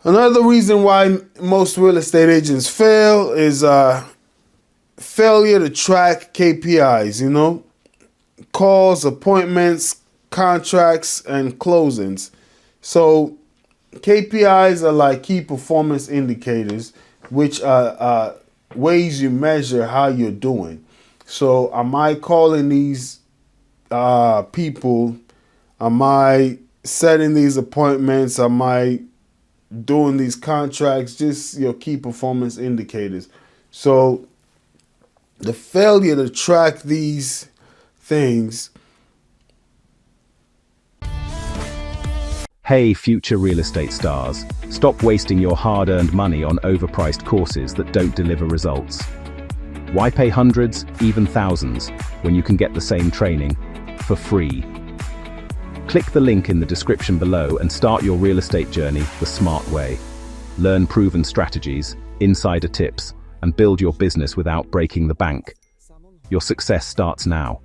Another reason why most real estate agents fail is failure to track KPIs, calls, appointments, contracts, and closings. So KPIs are like key performance indicators, which are ways you measure how you're doing. So am I calling these people? Am I setting these appointments? Am I doing these contracts? Just your key performance indicators. So the failure to track these things. Hey, future real estate stars, stop wasting your hard-earned money on overpriced courses that don't deliver results. Why pay hundreds, even thousands, when you can get the same training for free? Click the link in the description below and start your real estate journey the smart way. Learn proven strategies, insider tips, and build your business without breaking the bank. Your success starts now.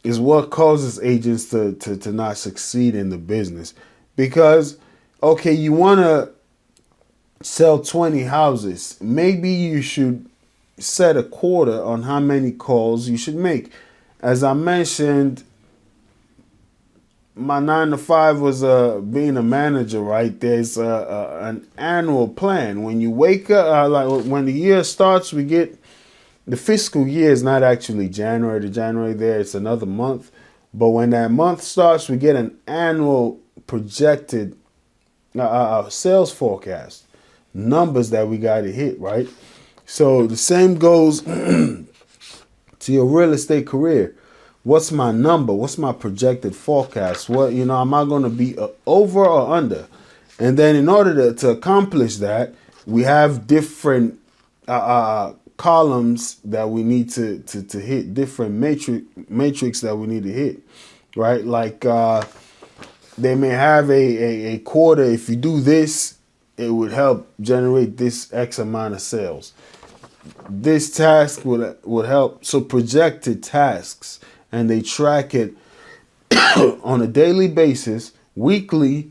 Is what causes agents to not succeed in the business. Because, okay, you want to sell 20 houses. Maybe you should set a quota on how many calls you should make. As I mentioned, my 9 to 5 was being a manager, right? There's an annual plan. When you wake up, like when the year starts, we get the fiscal year is not actually January to January there. It's another month. But when that month starts, we get an annual projected sales forecast, numbers that we got to hit, right? So the same goes to your real estate career. What's my number? What's my projected forecast? What, am I going to be over or under? And then in order to accomplish that, we have different columns that we need to hit, different matrix that we need to hit, right? Like they may have a quarter. If you do this, it would help generate this X amount of sales. This task would help. So projected tasks, and they track it on a daily basis, weekly,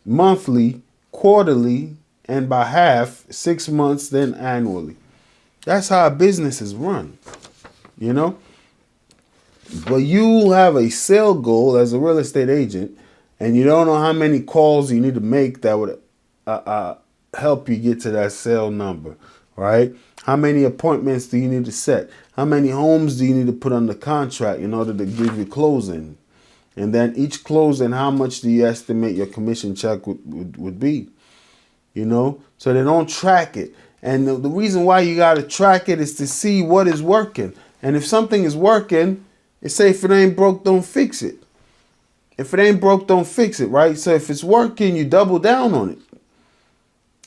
monthly, quarterly, and by half, 6 months, then annually. That's how a business is run, But you have a sale goal as a real estate agent, and you don't know how many calls you need to make that would help you get to that sale number, right? How many appointments do you need to set? How many homes do you need to put under contract in order to give you closing? And then each closing, how much do you estimate your commission check would be? So they don't track it. And the reason why you got to track it is to see what is working. And if something is working, it's say if it ain't broke, don't fix it. If it ain't broke, don't fix it, right? So if it's working, you double down on it.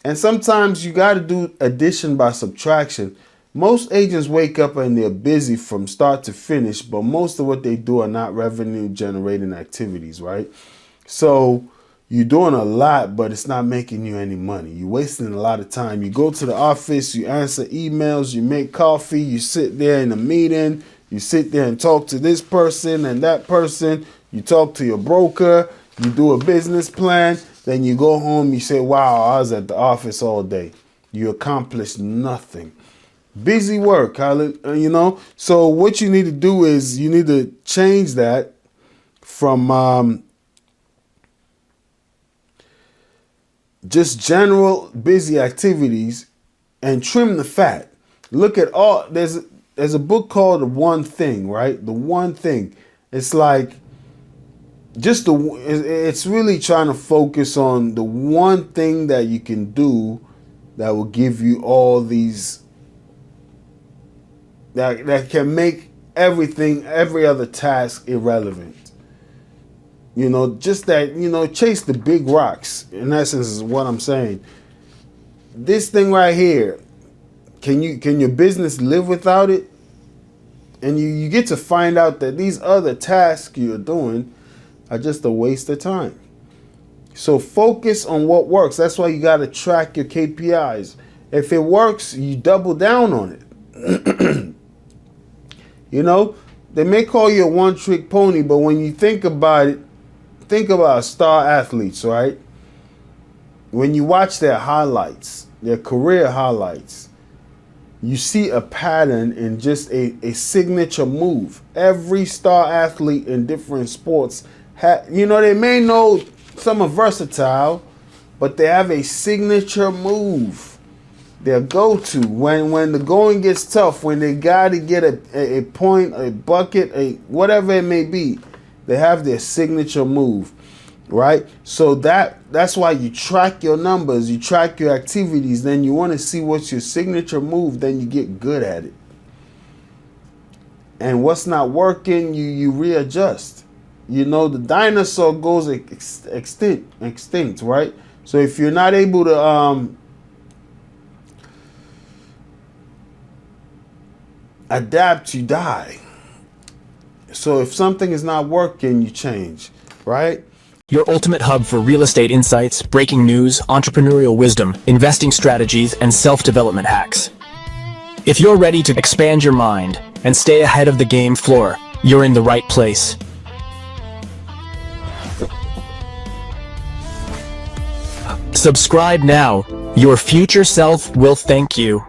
And sometimes you got to do addition by subtraction. Most agents wake up and they're busy from start to finish, but most of what they do are not revenue generating activities, right? So you're doing a lot, but it's not making you any money. You're wasting a lot of time. You go to the office, you answer emails, you make coffee, you sit there in a meeting, you sit there and talk to this person and that person, you talk to your broker, you do a business plan, then you go home, you say, wow, I was at the office all day. You accomplished nothing. Busy work, So what you need to do is you need to change that from just general busy activities and trim the fat. Look at all, there's a book called The One Thing, right? The One Thing. It's like it's really trying to focus on the one thing that you can do that will give you all these, that can make every other task irrelevant. Just that, chase the big rocks, in essence, is what I'm saying. This thing right here, can your business live without it? And you get to find out that these other tasks you're doing are just a waste of time. So focus on what works. That's why you got to track your KPIs. If it works, you double down on it. They may call you a one-trick pony, but when you think about it, think about star athletes, right? When you watch their highlights, their career highlights, you see a pattern in just a signature move. Every star athlete in different sports, they may know some are versatile, but they have a signature move, their go-to. When the going gets tough, when they got to get a point, a bucket, a whatever it may be, they have their signature move, right? So that's why you track your numbers, you track your activities, then you want to see what's your signature move, then you get good at it. And what's not working, you readjust. The dinosaur goes extinct, right? So if you're not able to adapt, you die. So if something is not working, you change, right? Your ultimate hub for real estate insights, breaking news, entrepreneurial wisdom, investing strategies, and self-development hacks. If you're ready to expand your mind and stay ahead of the game floor, you're in the right place. Subscribe now. Your future self will thank you.